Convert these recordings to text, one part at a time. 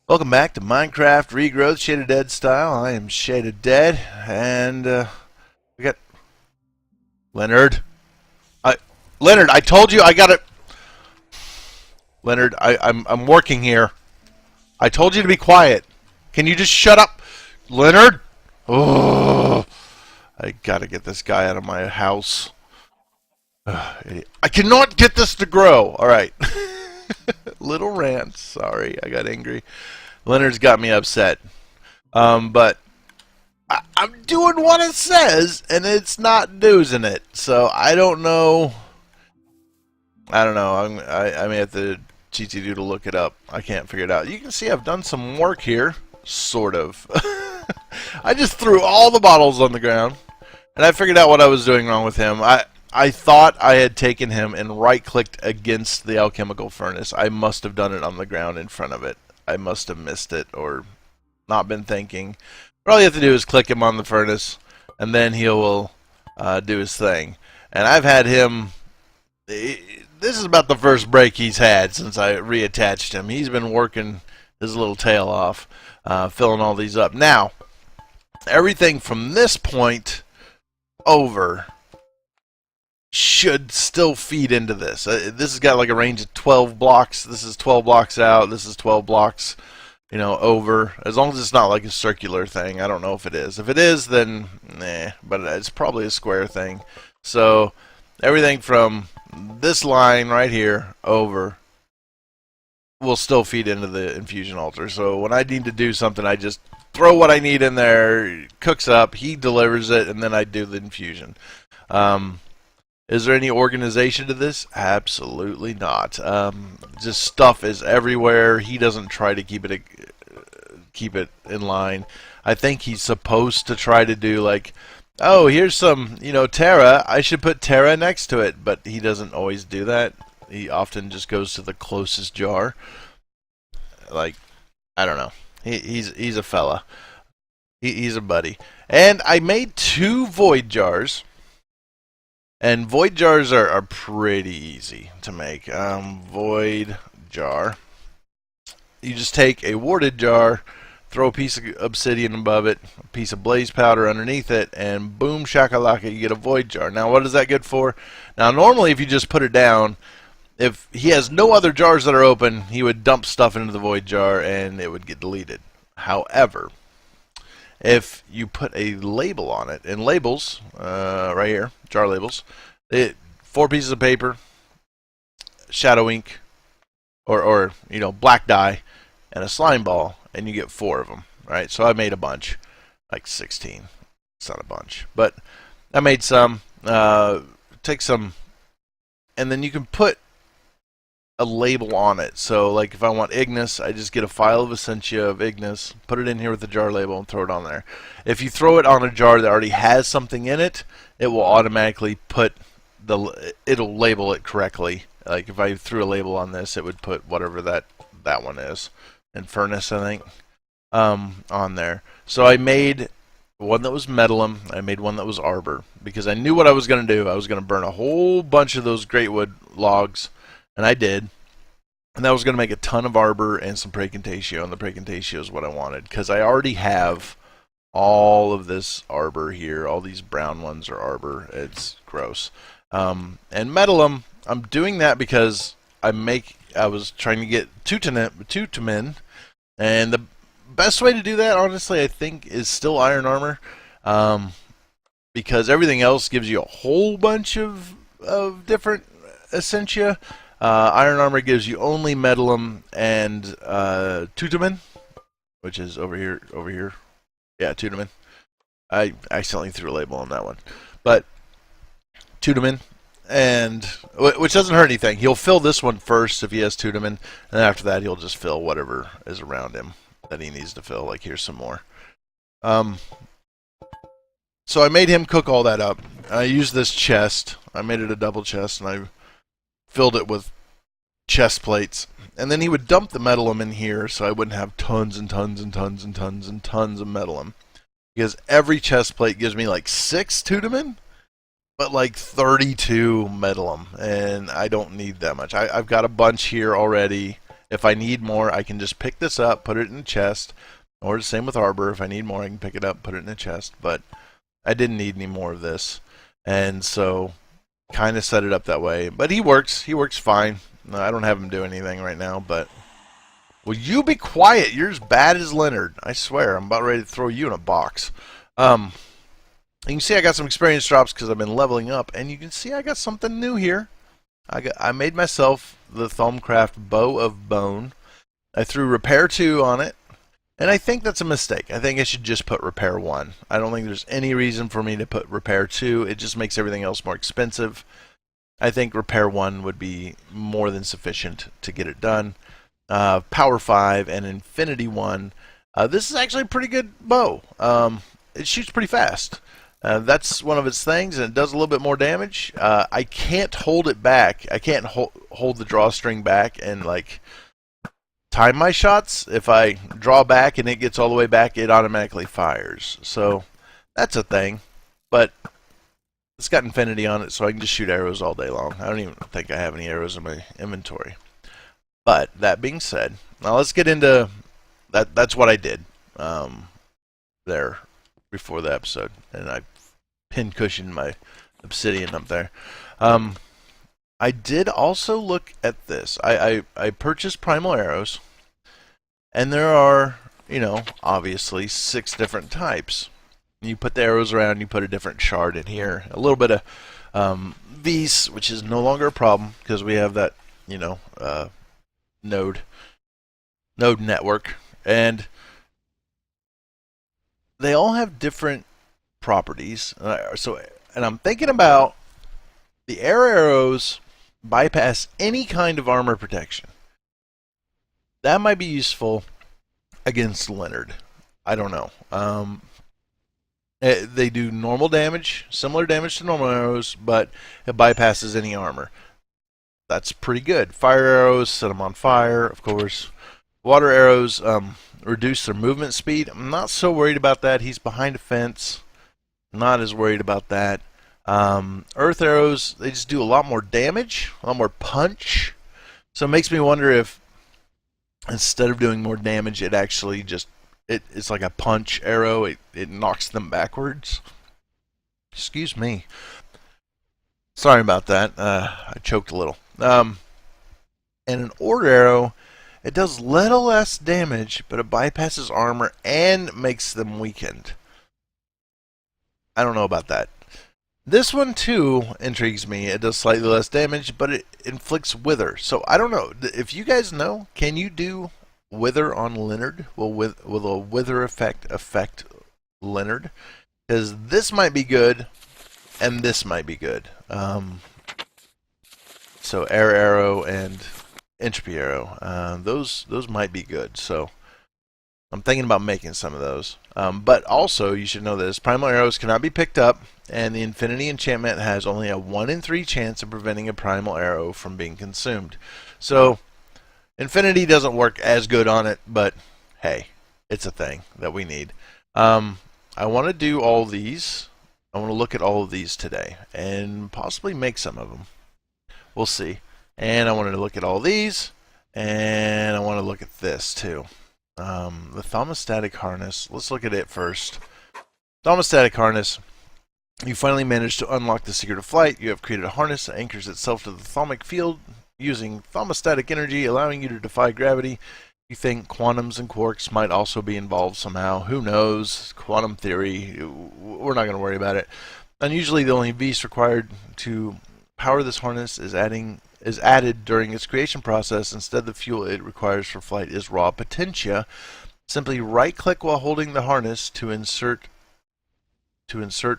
Welcome back to Minecraft Regrowth Shaded Dead style. I am Shaded Dead, and we got Leonard. Leonard, I told you I got it. Leonard, I'm working here. I told you to be quiet. Can you just shut up, Leonard? Oh, I gotta get this guy out of my house. I cannot get this to grow. All right. Little rant. Sorry, I got angry. Leonard's got me upset. But I'm doing what it says, and it's not doing it. So I don't know. I may have to cheat you to look it up. I can't figure it out. You can see I've done some work here, sort of. I just threw all the bottles on the ground, and I figured out what I was doing wrong with him. I thought I had taken him and right-clicked against the alchemical furnace. I must have done it on the ground in front of it. I must have missed it or not been thinking. But all you have to do is click him on the furnace, and then he will do his thing. And I've had him... This is about the first break he's had since I reattached him. He's been working his little tail off, filling all these up. Now, everything from this point over should still feed into this. This has got like a range of 12 blocks. This is 12 blocks out. This is 12 blocks, over. As long as it's not like a circular thing. I don't know if it is. If it is, then nah. But it's probably a square thing. So everything from this line right here over will still feed into the infusion altar. So when I need to do something, I just throw what I need in there, it cooks up, he delivers it, and then I do the infusion. Is there any organization to this? Absolutely not. Just stuff is everywhere. He doesn't try to keep it in line. I think he's supposed to try to do like, oh, here's some, Terra. I should put Terra next to it, but he doesn't always do that. He often just goes to the closest jar. Like, I don't know. He's a fella. He's a buddy. And I made 2 void jars. And void jars are pretty easy to make. Void jar. You just take a warded jar, throw a piece of obsidian above it, a piece of blaze powder underneath it, and boom shakalaka, you get a void jar. Now, what is that good for? Now, normally, if you just put it down, if he has no other jars that are open, he would dump stuff into the void jar and it would get deleted. However, if you put a label on it, and labels, right here, jar labels, 4 pieces of paper, shadow ink, or black dye, and a slime ball, and you get 4 of them, right? So I made a bunch, like 16. It's not a bunch, but I made some. Take some, and then you can put a label on it. So like if I want Ignis, I just get a file of Essentia of Ignis, put it in here with the jar label, and throw it on there. If you throw it on a jar that already has something in it, it will automatically it'll label it correctly. Like if I threw a label on this, it would put whatever that one is, and furnace, I think, on there. So I made one that was Metallum, I made one that was Arbor, because I knew what I was going to do. I was going to burn a whole bunch of those Greatwood logs, and I did. And that was going to make a ton of Arbor and some Praecantatio, and the Praecantatio is what I wanted, because I already have all of this Arbor here. All these brown ones are Arbor. It's gross. And Metallum, I'm doing that because I was trying to get Tutumen, and the best way to do that, honestly, I think, is still Iron Armor, because everything else gives you a whole bunch of different Essentia. Iron Armor gives you only Metallum and Tutumen, which is over here. Yeah, Tutumen. I accidentally threw a label on that one, but Tutumen. And which doesn't hurt anything. He'll fill this one first if he has Tutumen, and after that he'll just fill whatever is around him that he needs to fill. Like here's some more. So I made him cook all that up. I used this chest. I made it a double chest, and I filled it with chest plates. And then he would dump the Metallum in here, so I wouldn't have tons and tons and tons and tons and tons of Metallum. Because every chest plate gives me like 6 Tutumen, but like 32 Metallum, and I don't need that much. I've got a bunch here already, If I need more, I can just pick this up, put it in the chest, or the same with Arbor. If I need more, I can pick it up, put it in the chest. But I didn't need any more of this, and so kind of set it up that way. But he works. He works fine. I don't have him do anything right now, but will you be quiet? You're as bad as Leonard. I swear. I'm about ready to throw you in a box. You can see I got some experience drops because I've been leveling up, and you can see I got something new here. I made myself the Thaumcraft Bow of Bone. I threw Repair 2 on it, and I think that's a mistake. I think I should just put Repair 1. I don't think there's any reason for me to put Repair 2. It just makes everything else more expensive. I think Repair 1 would be more than sufficient to get it done. Power 5 and Infinity 1. This is actually a pretty good bow. It shoots pretty fast. That's one of its things, and it does a little bit more damage. I can't hold it back. I can't hold the drawstring back and like time my shots. If I draw back and it gets all the way back, it automatically fires. So that's a thing. But it's got Infinity on it, so I can just shoot arrows all day long. I don't even think I have any arrows in my inventory. But that being said, now let's get into that. That's what I did there before the episode, and I pin cushioned my obsidian up there. I did also look at this. I purchased primal arrows, and there are, you know, obviously 6 different types. You put the arrows around, you put a different shard in here, a little bit of V's, which is no longer a problem because we have that, you know, node network, and they all have different properties. And I'm thinking about the air arrows bypass any kind of armor protection. That might be useful against Leonard. I don't know. They do normal damage, similar damage to normal arrows, but it bypasses any armor. That's pretty good. Fire arrows set them on fire, of course. Water arrows reduce their movement speed. I'm not so worried about that. He's behind a fence. Not as worried about that. Earth arrows, they just do a lot more damage, a lot more punch. So it makes me wonder if instead of doing more damage, it actually just it's like a punch arrow. It knocks them backwards. Excuse me. Sorry about that. I choked a little. And an ore arrow, it does little less damage, but it bypasses armor and makes them weakened. I don't know about that. This one too intrigues me. It does slightly less damage, but it inflicts wither. So I don't know. If you guys know, can you do wither on Leonard? Will a wither affect Leonard? Because this might be good, and this might be good. So air arrow and entropy arrow. Those might be good. So I'm thinking about making some of those. But also, you should know this. Primal arrows cannot be picked up, and the Infinity enchantment has only a 1 in 3 chance of preventing a primal arrow from being consumed. So, Infinity doesn't work as good on it, but hey, it's a thing that we need. I want to do all these. I want to look at all of these today, and possibly make some of them. We'll see. And I wanted to look at all these, and I want to look at this too. The thermostatic harness. Let's look at it first. Thermostatic harness. You finally managed to unlock the secret of flight. You have created a harness that anchors itself to the thaumic field using thermostatic energy, allowing you to defy gravity. You think quantums and quarks might also be involved somehow. Who knows? Quantum theory. We're not going to worry about it. Unusually, the only beast required to power this harness is added during its creation process. Instead, the fuel it requires for flight is raw potentia. Simply right-click while holding the harness to insert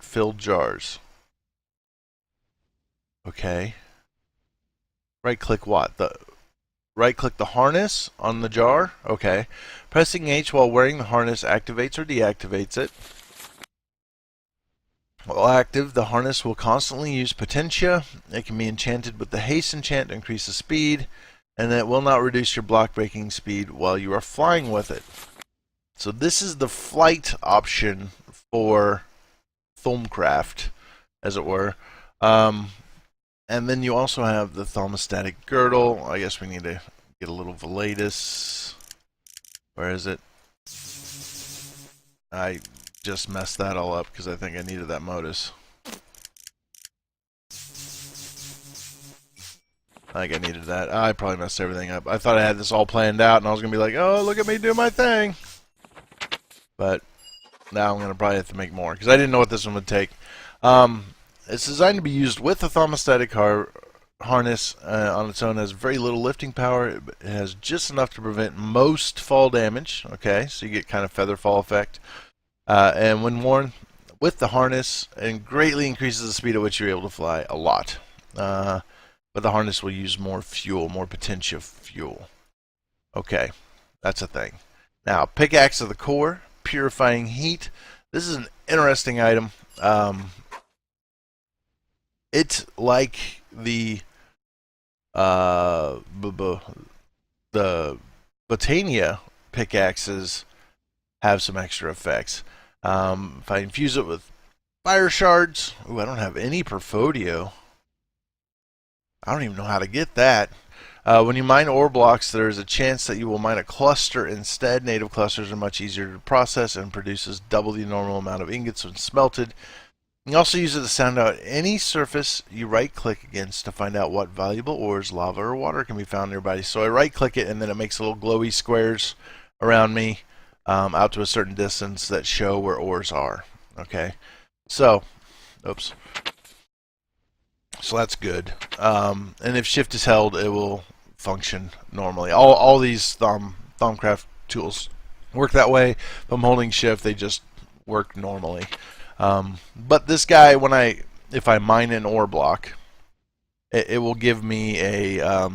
filled jars. Okay. Right-click what? Right-click the harness on the jar? Okay. Pressing H while wearing the harness activates or deactivates it. While active, the harness will constantly use potentia. It can be enchanted with the haste enchant to increase the speed, and it will not reduce your block breaking speed while you are flying with it. So this is the flight option for Thaumcraft, as it were. And then you also have the thermostatic girdle. I guess we need to Get a little Velatus. Where is it? I just messed that all up because I think I needed that Modus. I think I needed that. I probably messed everything up. I thought I had this all planned out and I was going to be like, oh, look at me do my thing. But now I'm going to probably have to make more because I didn't know what this one would take. It's designed to be used with a thermostatic harness on its own. It has very little lifting power. It has just enough to prevent most fall damage. Okay, so you get kind of feather fall effect. And when worn with the harness, it greatly increases the speed at which you're able to fly a lot. But the harness will use more fuel, more potential fuel. Okay, that's a thing. Now, pickaxe of the core, purifying heat. This is an interesting item. It's like the Botania pickaxes have some extra effects. If I infuse it with fire shards, ooh, I don't have any Perfodio. I don't even know how to get that. When you mine ore blocks, there is a chance that you will mine a cluster instead. Native clusters are much easier to process and produces double the normal amount of ingots when smelted. You can also use it to sound out any surface you right-click against to find out what valuable ores, lava, or water can be found nearby. So I right-click it, and then it makes little glowy squares around me out to a certain distance that show where ores are. Okay, so, oops. So that's good. And if shift is held, it will function normally. All these Thaumcraft tools work that way. If I'm holding shift, they just work normally. But this guy, if I mine an ore block, it will give me a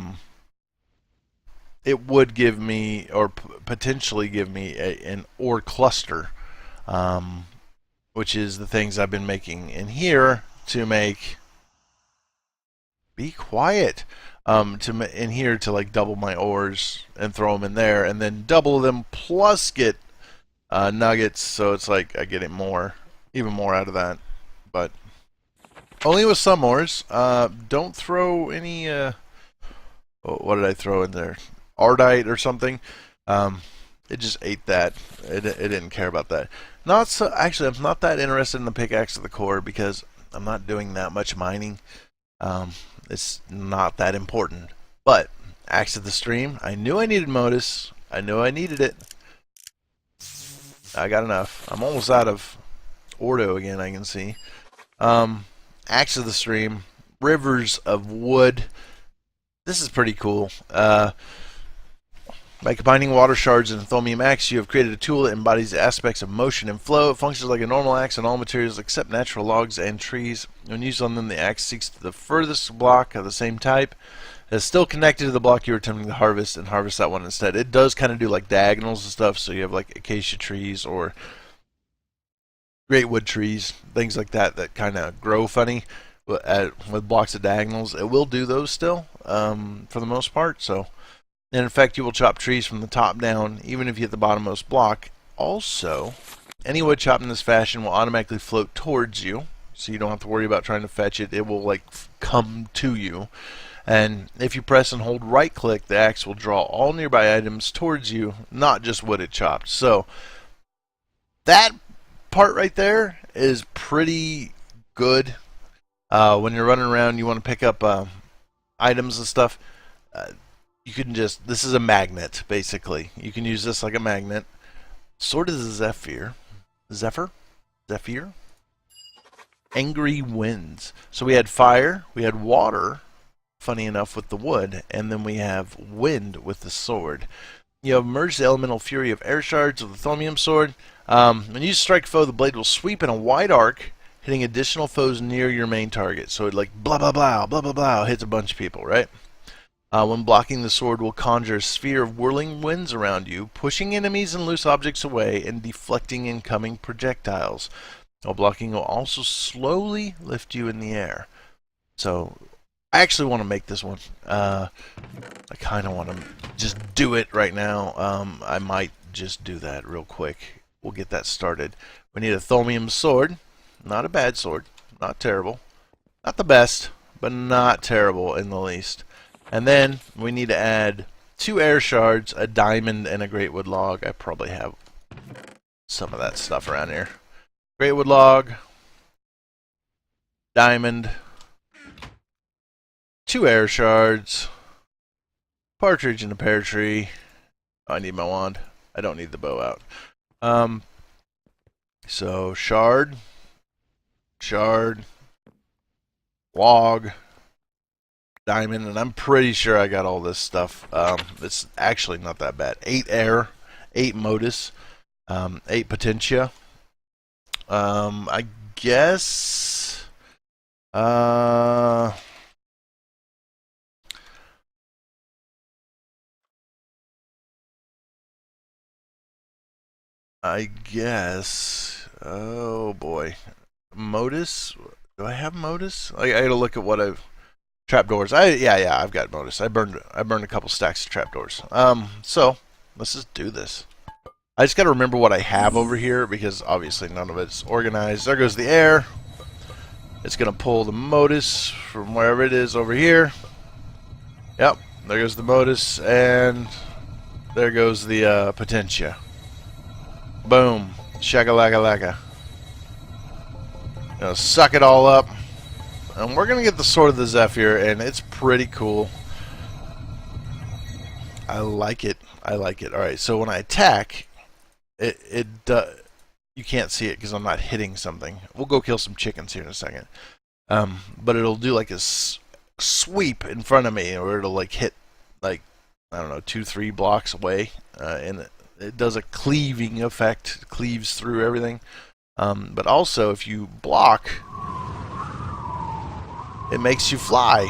it would give me, or potentially give me, an ore cluster, which is the things I've been making in here to make. Be quiet. In here to like double my ores and throw them in there, and then double them plus get nuggets. So it's like I get it even more out of that, but only with some ores. Don't throw any. What did I throw in there? Ardite or something. It just ate that. It didn't care about that. Not so. Actually, I'm not that interested in the pickaxe of the core because I'm not doing that much mining. It's not that important. But axe of the stream. I knew I needed Modus. I knew I needed it. I got enough. I'm almost out of Ordo again, I can see. Axe of the stream. Rivers of wood. This is pretty cool. By combining water shards and Thaumium axe, you have created a tool that embodies the aspects of motion and flow. It functions like a normal axe on all materials except natural logs and trees. When used on them, the axe seeks the furthest block of the same type that is still connected to the block you are attempting to harvest, and harvest that one instead. It does kind of do like diagonals and stuff, so you have like acacia trees or great wood trees, things like that that kind of grow funny with blocks of diagonals. It will do those still for the most part. So, and in fact, you will chop trees from the top down, even if you hit the bottommost block. Also, any wood chopped in this fashion will automatically float towards you, so you don't have to worry about trying to fetch it. It will like come to you. And if you press and hold right click, the axe will draw all nearby items towards you, not just what it chopped. So that part right there is pretty good. When you're running around, you want to pick up items and stuff. You can just, this is a magnet basically. You can use this like a magnet. Sword is a Zephyr. Angry winds. So we had fire, we had water, funny enough, with the wood, and then we have wind with the sword. You have merged the elemental fury of air shards with the Thaumium sword. When you strike a foe, the blade will sweep in a wide arc, hitting additional foes near your main target. So it like blah blah blah blah blah blah hits a bunch of people, right? When blocking, the sword will conjure a sphere of whirling winds around you, pushing enemies and loose objects away and deflecting incoming projectiles. While blocking will also slowly lift you in the air. So I actually want to make this one. I kind of want to just do it right now. I might just do that real quick. We'll get that started. We need a Thaumium sword. Not a bad sword. Not terrible. Not the best, but not terrible in the least. And then we need to add 2 air shards, a diamond, and a great wood log. I probably have some of that stuff around here. Great wood log, diamond, 2 air shards, partridge in a pear tree. Oh, I need my wand. I don't need the bow out. So shard, log, diamond, and I'm pretty sure I got all this stuff. It's actually not that bad. 8 air, 8 modus, 8 potentia. I guess. I guess. Oh boy, modus. Do I have modus? I gotta look at what I've. Trapdoors. Yeah, I've got modus. I burned a couple stacks of trapdoors. So let's just do this. I just gotta remember what I have over here because obviously none of it's organized. There goes the air. It's gonna pull the modus from wherever it is over here. Yep, there goes the modus, and there goes the potentia. Boom. Shakalaka-laka. Gonna suck it all up. And we're gonna get the Sword of the Zephyr, and it's pretty cool. I like it. Alright, so when I attack, you can't see it because I'm not hitting something. We'll go kill some chickens here in a second. But it'll do like a sweep in front of me, or it'll like hit like, I don't know, 2-3 blocks away, and it does a cleaving effect. It cleaves through everything. But also, if you block, it makes you fly.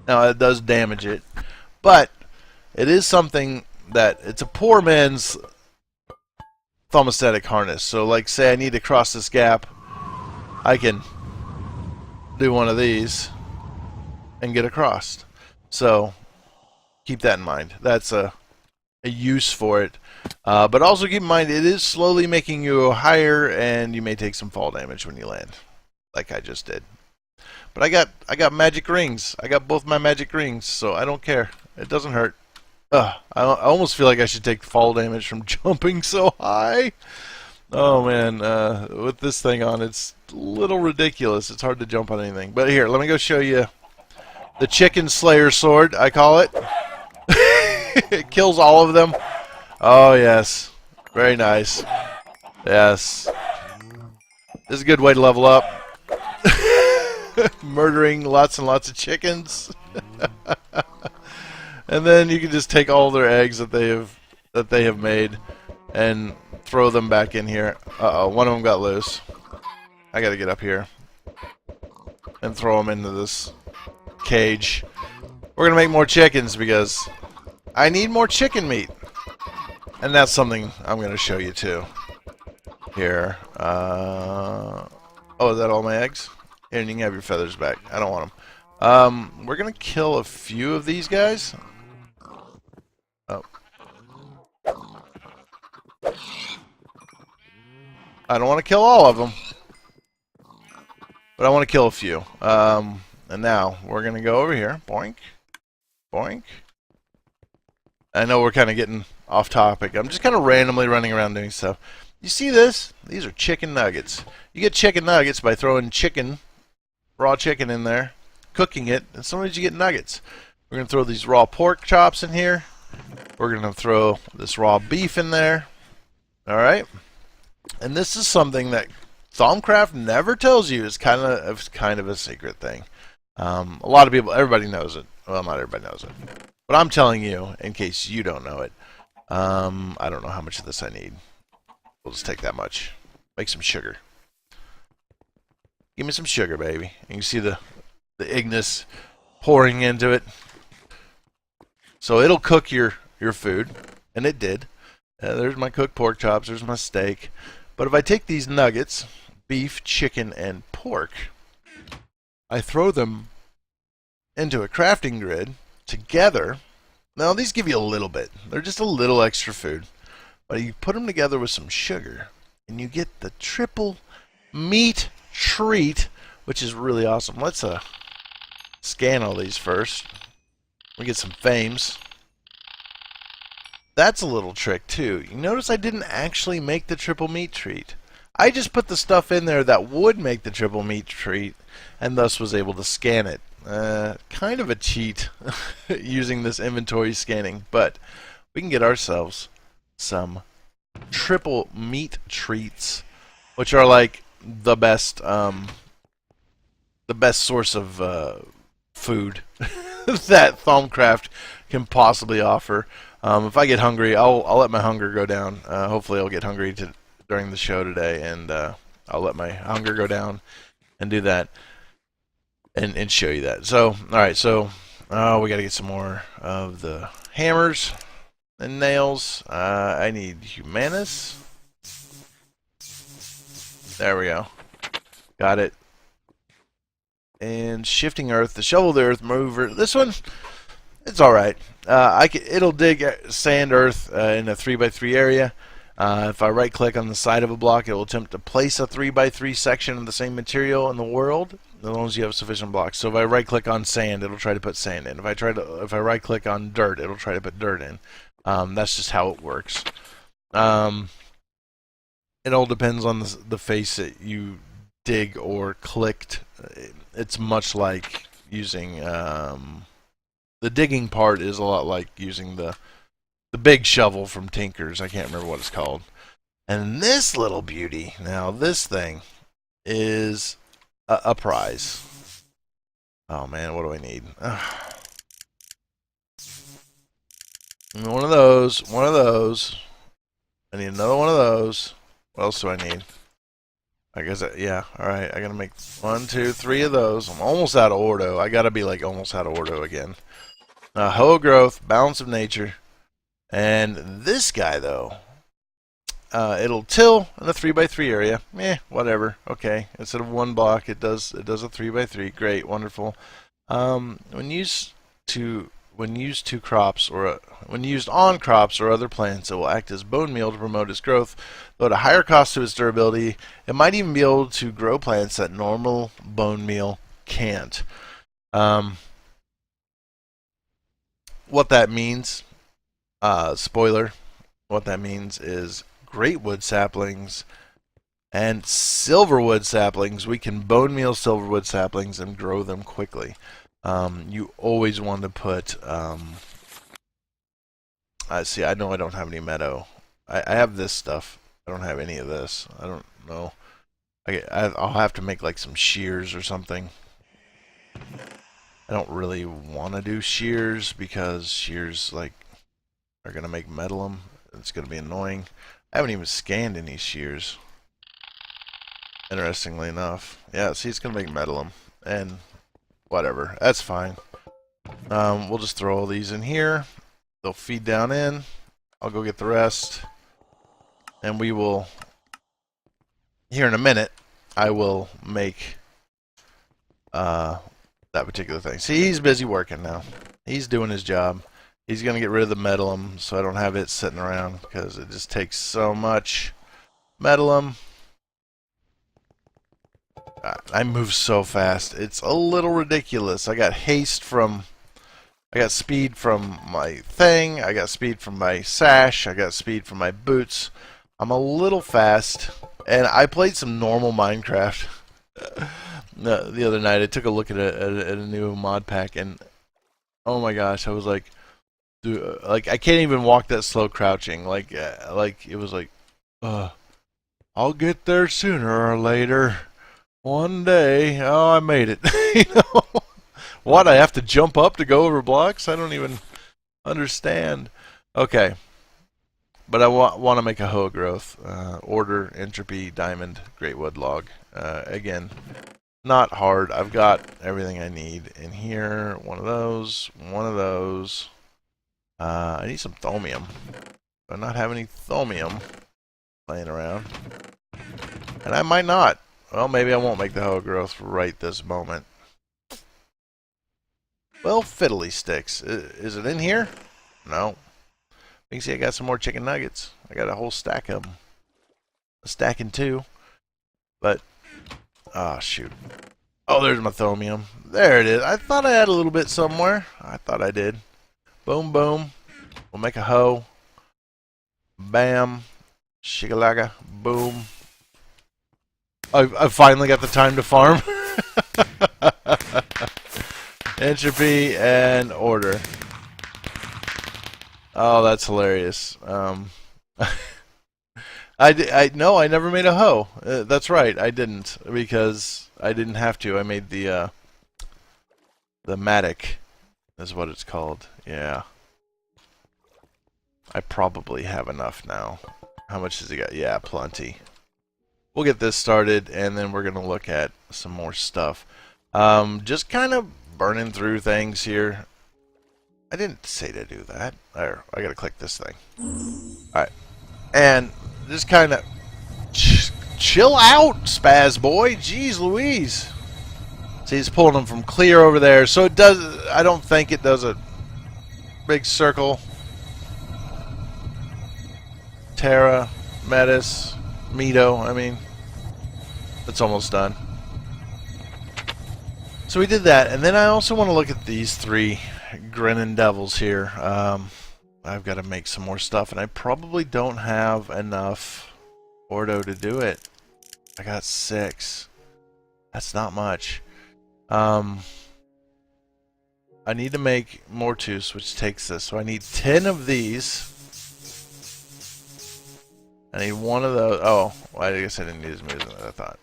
Now, it does damage it, but it is something that it's a poor man's thermostatic harness. So, like, say I need to cross this gap, I can do one of these and get across. So, keep that in mind. That's a use for it. But also keep in mind, it is slowly making you go higher, and you may take some fall damage when you land, like I just did. But I got magic rings. I got both my magic rings, so I don't care. It doesn't hurt. I almost feel like I should take fall damage from jumping so high. Oh man, with this thing on, it's a little ridiculous. It's hard to jump on anything. But here, let me go show you the Chicken Slayer sword, I call it. It kills all of them. Oh yes, very nice. Yes, this is a good way to level up. Murdering lots and lots of chickens. And then you can just take all their eggs that they have made and throw them back in here. Uh-oh, one of them got loose. I gotta get up here and throw them into this cage. We're gonna make more chickens because I need more chicken meat. And that's something I'm gonna show you too. Here. Oh, is that all my eggs? Here, you can have your feathers back. I don't want them. We're gonna kill a few of these guys. Oh. I don't want to kill all of them, but I want to kill a few. And now we're gonna go over here. Boink, boink. I know we're kind of getting off topic. I'm just kind of randomly running around doing stuff. You see this? These are chicken nuggets. You get chicken nuggets by throwing chicken, raw chicken in there, cooking it, and sometimes you get nuggets. We're going to throw these raw pork chops in here. We're going to throw this raw beef in there. Alright? And this is something that Thaumcraft never tells you. Is kind of a secret thing. A lot of people, everybody knows it. Well, not everybody knows it. But I'm telling you, in case you don't know it. I don't know how much of this I need. We'll just take that much. Make some sugar. Give me some sugar, baby. You can see the Ignis pouring into it. So it'll cook your food. And it did. There's my cooked pork chops. There's my steak. But if I take these nuggets, beef, chicken, and pork, I throw them into a crafting grid together. Now, these give you a little bit. They're just a little extra food. But you put them together with some sugar, and you get the triple meat treat, which is really awesome. Let's scan all these first. We get some fames. That's a little trick too. You notice I didn't actually make the triple meat treat. I just put the stuff in there that would make the triple meat treat, and thus was able to scan it. Kind of a cheat using this inventory scanning, but we can get ourselves some triple meat treats, which are like the best source of food that Thaumcraft can possibly offer. If I get hungry, I'll let my hunger go down. Hopefully, I'll get hungry during the show today, and I'll let my hunger go down and do that and show you that. So, all right, so we got to get some more of the hammers and nails. I need Humanus. There we go. Got it. And shifting earth, the shovel the earth mover. This one, it's all right. It'll dig sand earth in a 3x3 area. If I right click on the side of a block, it will attempt to place a 3x3 section of the same material in the world, as long as you have sufficient blocks. So if I right click on sand, it'll try to put sand in. If I right click on dirt, it'll try to put dirt in. That's just how it works. It all depends on the face that you dig or clicked. It's much like using the digging part is a lot like using the big shovel from Tinker's. I can't remember what it's called. And this little beauty, now this thing is a prize. Oh man, what do I need? One of those. I need another one of those. What else do I need? I guess, yeah, alright, I gotta make 1, 2, 3 of those. I'm almost out of ordo. I gotta be like almost out of ordo again. Regrowth, balance of nature. And this guy, though, it'll till in a 3x3 area. Whatever. Okay, instead of one block, it does a 3x3. Great, wonderful. When used on crops or other plants, it will act as bone meal to promote its growth. Though at a higher cost to its durability, it might even be able to grow plants that normal bone meal can't. What that means, spoiler, what that means is great wood saplings and silverwood saplings. We can bone meal silverwood saplings and grow them quickly. You always want to put, see, I know I don't have any meadow. I have this stuff. I don't have any of this. I don't know. I'll have to make like some shears or something. I don't really want to do shears because shears like are going to make metalum. It's going to be annoying. I haven't even scanned any shears. Interestingly enough. Yeah, see, it's going to make metalum. And whatever. That's fine. We'll just throw all these in here. They'll feed down in. I'll go get the rest. And we will, here in a minute, I will make that particular thing. See, he's busy working now. He's doing his job. He's going to get rid of the metalum so I don't have it sitting around because it just takes so much metalum. I move so fast. It's a little ridiculous. I got speed from my thing. I got speed from my sash. I got speed from my boots. I'm a little fast. And I played some normal Minecraft the other night. I took a look at a new mod pack, and oh my gosh, I was like, dude, like I can't even walk that slow crouching. Like it was like, I'll get there sooner or later. One day, oh, I made it. You know, what? I have to jump up to go over blocks? I don't even understand. Okay, but I want to make a Regrowth. Order, entropy, diamond, great wood log. Again, not hard. I've got everything I need in here. One of those. One of those. I need some thaumium. Do I not have any thaumium laying around? And I might not. Well, maybe I won't make the Regrowth right this moment. Well, fiddly sticks. Is it in here? No. You can see I got some more chicken nuggets. I got a whole stack of them. A stack in two. But, ah, shoot. Oh, there's my thaumium. There it is. I thought I had a little bit somewhere. I thought I did. Boom, boom. We'll make a hoe. Bam. Shigalaga. Boom. I finally got the time to farm. Entropy and order. Oh, that's hilarious. I never made a hoe. That's right, I didn't, because I didn't have to. I made the mattock, is what it's called. Yeah. I probably have enough now. How much has he got? Yeah, plenty. We'll get this started, and then we're gonna look at some more stuff. Just kind of burning through things here. I didn't say to do that. There, I gotta click this thing. Alright. And just kind of chill out, Spaz boy. Jeez Louise. See, he's pulling them from clear over there. So it does, I don't think it does a big circle. Terra, Metis, Mito, I mean, it's almost done. So we did that, and then I also want to look at these three grinning devils here. I've got to make some more stuff, and I probably don't have enough Ordo to do it. I got 6. That's not much. I need to make Mortus, which takes this. So I need 10 of these. I need one of those. Oh, well, I guess I didn't need as many as I thought.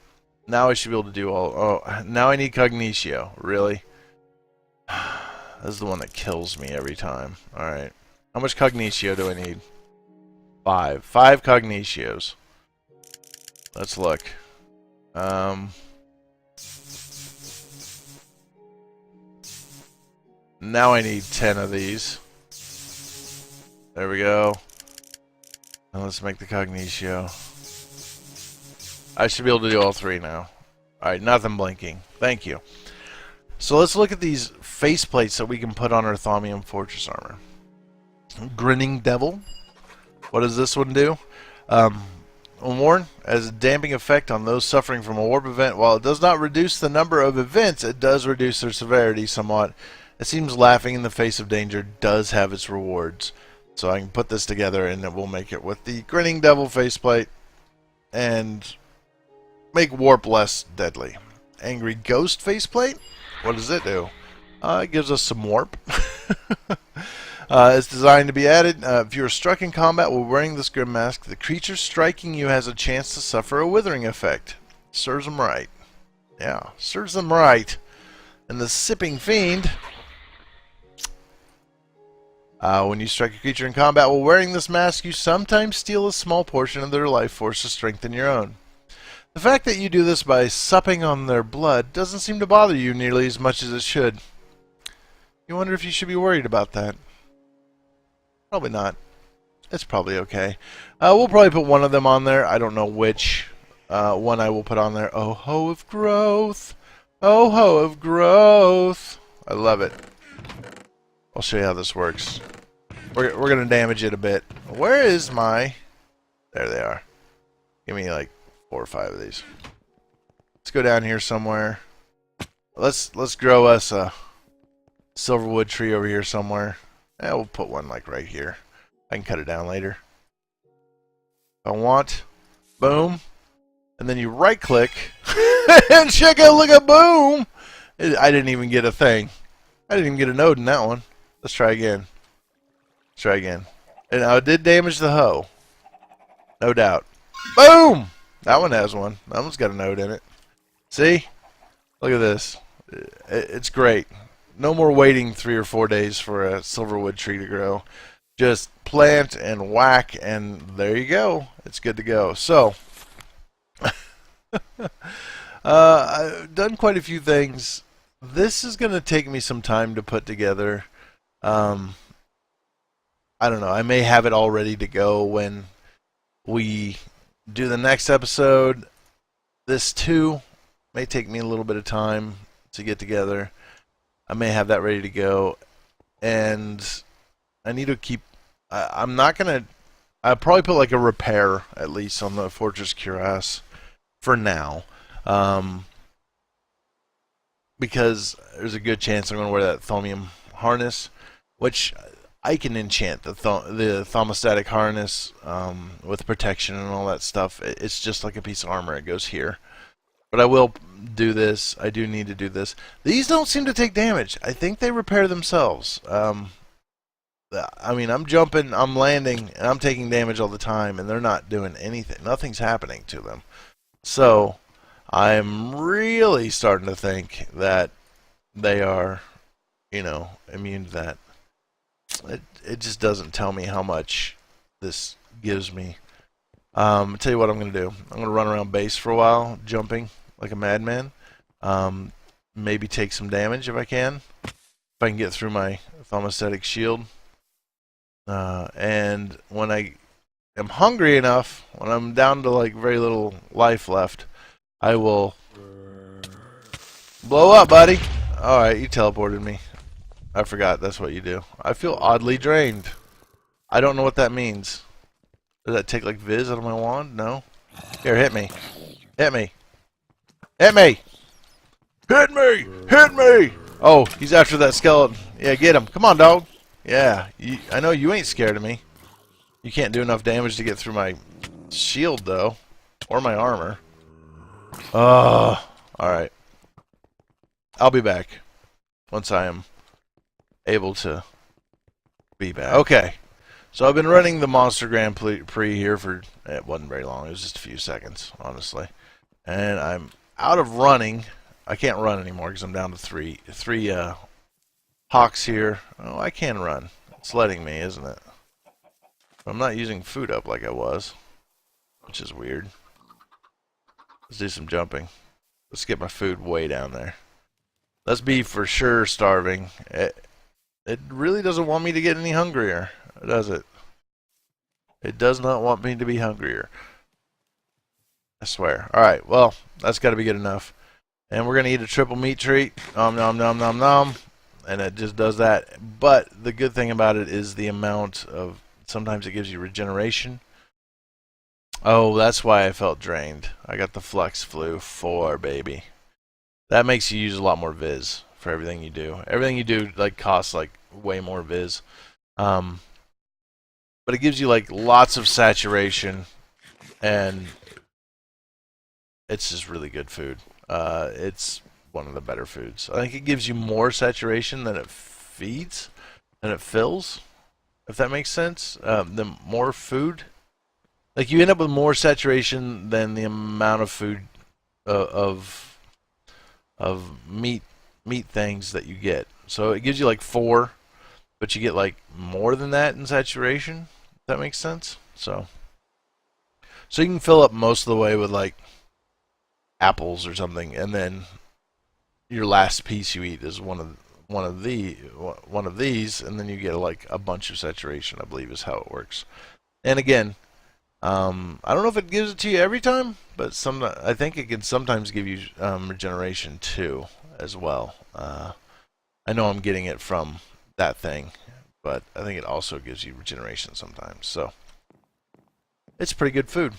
Now I should be able to do all. Oh, now I need Cognitio. Really? This is the one that kills me every time. Alright. How much Cognitio do I need? 5. 5 Cognitios. Let's look. Now I need 10 of these. There we go. Now let's make the Cognitio. I should be able to do all 3 now. Alright, nothing blinking. Thank you. So let's look at these faceplates that we can put on our Thaumium Fortress armor. Grinning Devil. What does this one do? Warn, as a damping effect on those suffering from a warp event, while it does not reduce the number of events, it does reduce their severity somewhat. It seems laughing in the face of danger does have its rewards. So I can put this together and it will make it with the Grinning Devil faceplate and make warp less deadly. Angry Ghost faceplate. What does it do? It gives us some warp. It's designed to be added. If you are struck in combat while wearing this grim mask, the creature striking you has a chance to suffer a withering effect. Serves them right. Yeah, serves them right. And the Sipping Fiend. When you strike a creature in combat while wearing this mask, you sometimes steal a small portion of their life force to strengthen your own. The fact that you do this by supping on their blood doesn't seem to bother you nearly as much as it should. You wonder if you should be worried about that. Probably not. It's probably okay. We'll probably put one of them on there. I don't know which one I will put on there. Oh ho of growth! Oh ho of growth! I love it. I'll show you how this works. We're going to damage it a bit. Where is my... There they are. Give me like 4 or 5 of these. Let's go down here somewhere. Let's grow us a silverwood tree over here somewhere. We'll put one like right here. I can cut it down later. If I want. Boom. And then you right click. And check out, look at boom. I didn't even get a thing. I didn't even get a node in that one. Let's try again. Let's try again. And now it did damage the hoe. No doubt. Boom! That one has one. That one's got a node in it. See? Look at this. It's great. No more waiting 3 or 4 days for a silverwood tree to grow. Just plant and whack, and there you go. It's good to go. So, I've done quite a few things. This is going to take me some time to put together. I don't know. I may have it all ready to go when we do the next episode. This too may take me a little bit of time to get together. I may have that ready to go, and I need to keep. I'm not gonna. I'll probably put like a repair at least on the Fortress Cuirass for now. because there's a good chance I'm going to wear that Thaumium harness, which I can enchant the thermostatic harness with protection and all that stuff. It's just like a piece of armor. It goes here. But I will do this. I do need to do this. These don't seem to take damage. I think they repair themselves. I mean, I'm jumping, I'm landing, and I'm taking damage all the time, and they're not doing anything. Nothing's happening to them. So, I'm really starting to think that they are, you know, immune to that. It just doesn't tell me how much this gives me. I'll tell you what I'm going to do. I'm going to run around base for a while, jumping like a madman. Maybe take some damage if I can. If I can get through my thermostatic shield. And when I am hungry enough, when I'm down to like very little life left, I will blow up, buddy. Alright, you teleported me. I forgot that's what you do. I feel oddly drained. I don't know what that means. Does that take like Viz out of my wand? No? Here, hit me. Hit me. Hit me! Hit me! Hit me! Oh, he's after that skeleton. Yeah, get him. Come on, dog. Yeah, I know you ain't scared of me. You can't do enough damage to get through my shield, though. Or my armor. Alright. I'll be back. Once I am able to be back. Okay. So I've been running the Monster Grand Prix here for... It wasn't very long. It was just a few seconds, honestly. And I'm out of running. I can't run anymore because I'm down to three hawks here. Oh, I can run. It's letting me, isn't it? I'm not using food up like I was, which is weird. Let's do some jumping. Let's get my food way down there. Let's be for sure starving. It really doesn't want me to get any hungrier, does it? It does not want me to be hungrier. I swear. Alright, well, that's got to be good enough. And we're going to eat a triple meat treat. Nom nom nom nom nom. And it just does that. But the good thing about it is the amount of... Sometimes it gives you regeneration. Oh, that's why I felt drained. I got the Flex Flu 4, baby. That makes you use a lot more Viz for everything you do. Everything you do like costs like way more Viz. But it gives you like lots of saturation, and it's just really good food. It's one of the better foods. I think it gives you more saturation than it feeds, than it fills, if that makes sense. The more food, like you end up with more saturation than the amount of food of meat things that you get. So it gives you like 4, but you get like more than that in saturation. If that makes sense. So you can fill up most of the way with like apples or something, and then your last piece you eat is one of these, and then you get like a bunch of saturation, I believe is how it works. And again, I don't know if it gives it to you every time, but I think it can sometimes give you regeneration too as well. I know I'm getting it from that thing, but I think it also gives you regeneration sometimes. So it's pretty good food.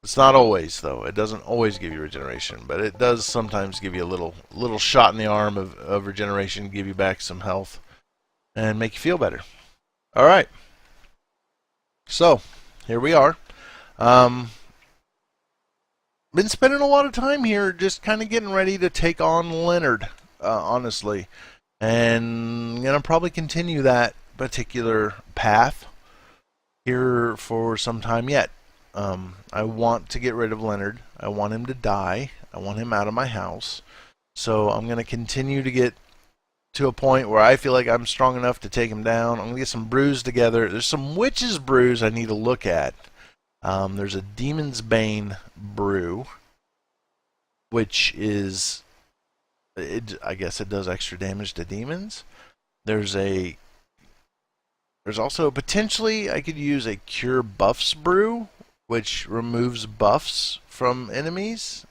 It's not always, though. It doesn't always give you regeneration, but it does sometimes give you a little shot in the arm of regeneration, give you back some health, and make you feel better. All right. So here we are. Been spending a lot of time here just kind of getting ready to take on Leonard, honestly. And I'm going to probably continue that particular path here for some time yet. I want to get rid of Leonard. I want him to die. I want him out of my house. So I'm going to continue to get to a point where I feel like I'm strong enough to take him down. I'm going to get some brews together. There's some witch's brews I need to look at. There's a Demon's Bane brew, which is, I guess it does extra damage to demons. There's also potentially I could use a Cure Buffs brew, which removes buffs from enemies.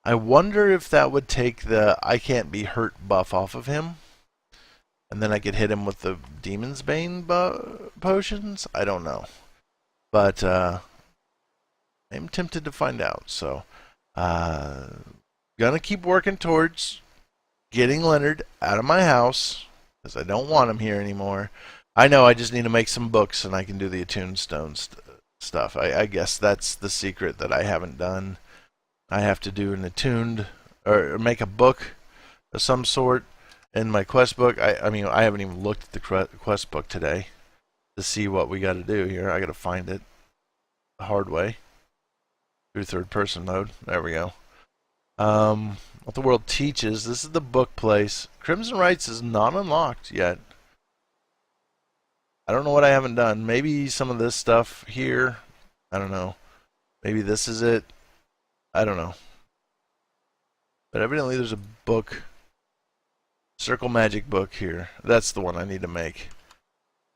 I wonder if that would take the I can't be hurt buff off of him, and then I could hit him with the Demon's Bane potions. I don't know, but I'm tempted to find out. So gonna gonna keep working towards getting Leonard out of my house because I don't want him here anymore. I know I just need to make some books and I can do the attuned stone stuff. I guess that's the secret that I haven't done. I have to do an attuned or make a book of some sort in my quest book. I mean, I haven't even looked at the quest book today to see what we got to do here. I got to find it the hard way through third person mode. There we go. What the world teaches. This is the book place. Crimson Rites is not unlocked yet. I don't know what I haven't done. Maybe some of this stuff here. I don't know. Maybe this is it. I don't know. But evidently there's a book. Circle Magic book here. That's the one I need to make.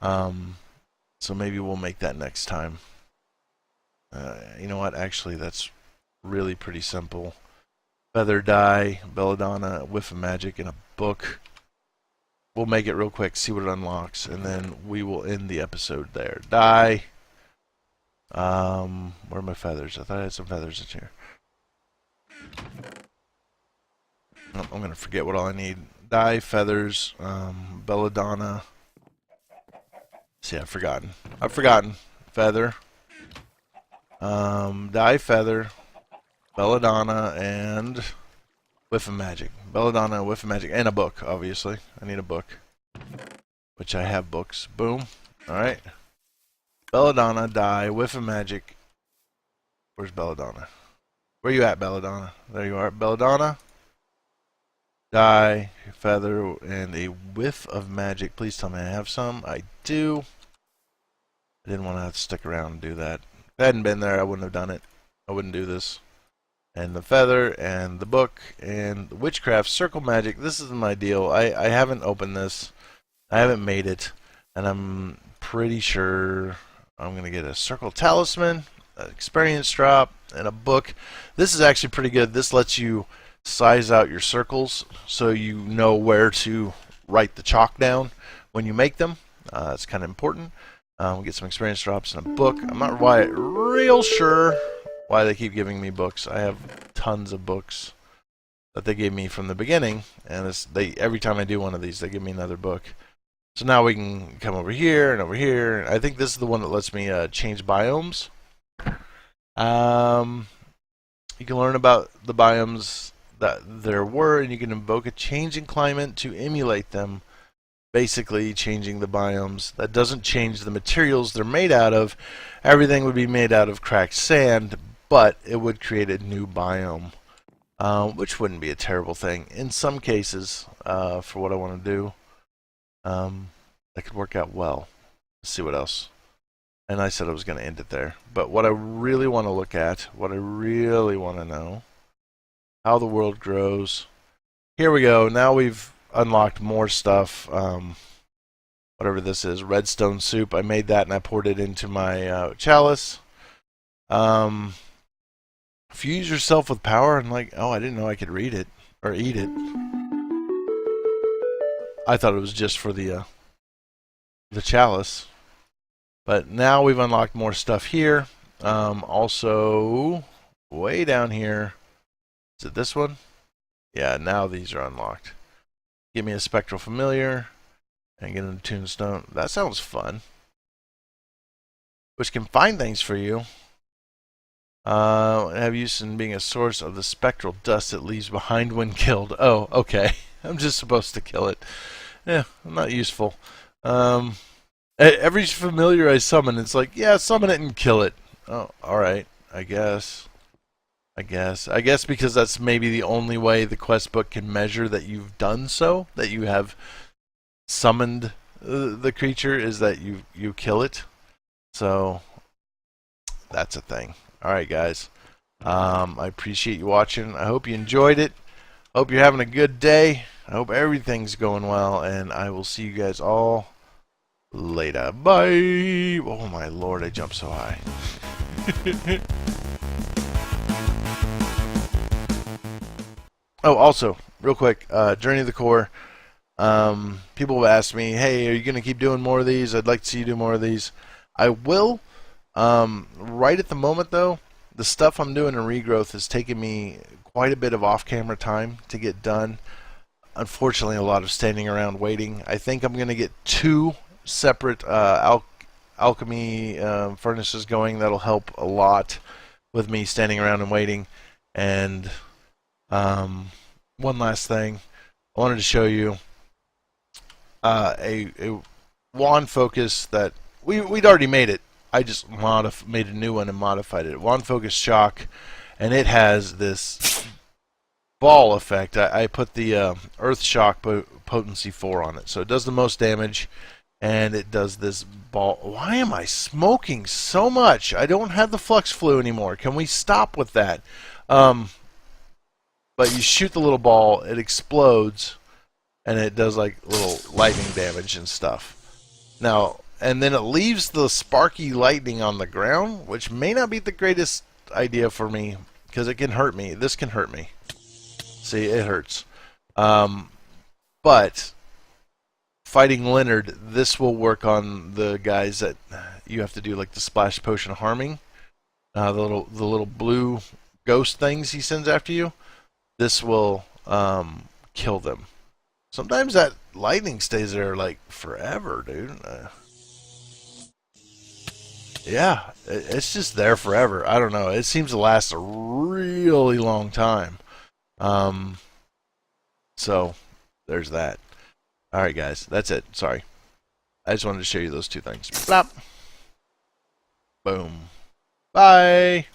So maybe we'll make that next time. You know what? Actually, that's really pretty simple. Feather dye, belladonna, whiff of magic, and a book. We'll make it real quick, see what it unlocks, and then we will end the episode there. Dye. Where are my feathers? I thought I had some feathers in here. Oh, I'm gonna forget what all I need. Dye, feathers, belladonna. See, I've forgotten. Feather. Dye, feather, belladonna, and whiff of magic. Belladonna, whiff of magic, and a book, obviously. I need a book. Which I have books. Boom. Alright. Belladonna, dye, whiff of magic. Where's belladonna? Where you at, belladonna? There you are. Belladonna. Dye, feather, and a whiff of magic. Please tell me I have some. I do. I didn't want to have to stick around and do that. If I hadn't been there, I wouldn't have done it. I wouldn't do this. And the feather, and the book, and the witchcraft, circle magic. This is my deal. I haven't opened this. I haven't made it. And I'm pretty sure I'm going to get a circle talisman, an experience drop, and a book. This is actually pretty good. This lets you size out your circles so you know where to write the chalk down when you make them. That's kind of important. We'll get some experience drops and a book. I'm not real sure why they keep giving me books. I have tons of books that they gave me from the beginning, and every time I do one of these, they give me another book. So now we can come over here and over here. I think this is the one that lets me change biomes. You can learn about the biomes that there were, and you can invoke a change in climate to emulate them. Basically changing the biomes. That doesn't change the materials they're made out of. Everything would be made out of cracked sand, but it would create a new biome, which wouldn't be a terrible thing. In some cases, for what I want to do, that could work out well. Let's see what else. And I said I was going to end it there. But what I really want to look at, what I really want to know, how the world grows. Here we go. Now we've unlocked more stuff. Whatever this is, redstone soup. I made that and I poured it into my chalice. Fuse yourself with power, and like, oh, I didn't know I could read it or eat it. I thought it was just for the chalice. But now we've unlocked more stuff here. Also, way down here, is it this one? Yeah, now these are unlocked. Give me a spectral familiar and get an attuned stone. That sounds fun. Which can find things for you. Have use in being a source of the spectral dust it leaves behind when killed. Oh, okay. I'm just supposed to kill it. Yeah, I'm not useful. Every familiar I summon, it's like, yeah, summon it and kill it. Oh, alright. I guess because that's maybe the only way the quest book can measure that you've done so, that you have summoned the creature, is that you kill it. So that's a thing. Alright guys, I appreciate you watching. I hope you enjoyed it. Hope you're having a good day. I hope everything's going well, and I will see you guys all later. Bye. Oh my lord, I jumped so high. Oh, also, real quick, Journey of the Core. People have asked me, hey, are you going to keep doing more of these? I'd like to see you do more of these. I will. Right at the moment, though, the stuff I'm doing in Regrowth has taken me quite a bit of off-camera time to get done. Unfortunately, a lot of standing around waiting. I think I'm going to get 2 separate alchemy furnaces going. That'll help a lot with me standing around and waiting. And one last thing, I wanted to show you a wand focus that we'd already made it. I just made a new one and modified it. Wand focus shock, and it has this ball effect. I put the earth shock potency 4 on it, so it does the most damage, and it does this ball. Why am I smoking so much? I don't have the flux flu anymore. Can we stop with that? But you shoot the little ball, it explodes, and it does like little lightning damage and stuff. Now, and then it leaves the sparky lightning on the ground, which may not be the greatest idea for me, because it can hurt me. This can hurt me. See, it hurts. But fighting Leonard, this will work on the guys that you have to do like the splash potion harming. The little blue ghost things he sends after you. This will kill them. Sometimes that lightning stays there like forever, dude. Yeah, it's just there forever. I don't know. It seems to last a really long time. So there's that. Alright guys, that's it. Sorry. I just wanted to show you those 2 things. Plop. Boom. Bye.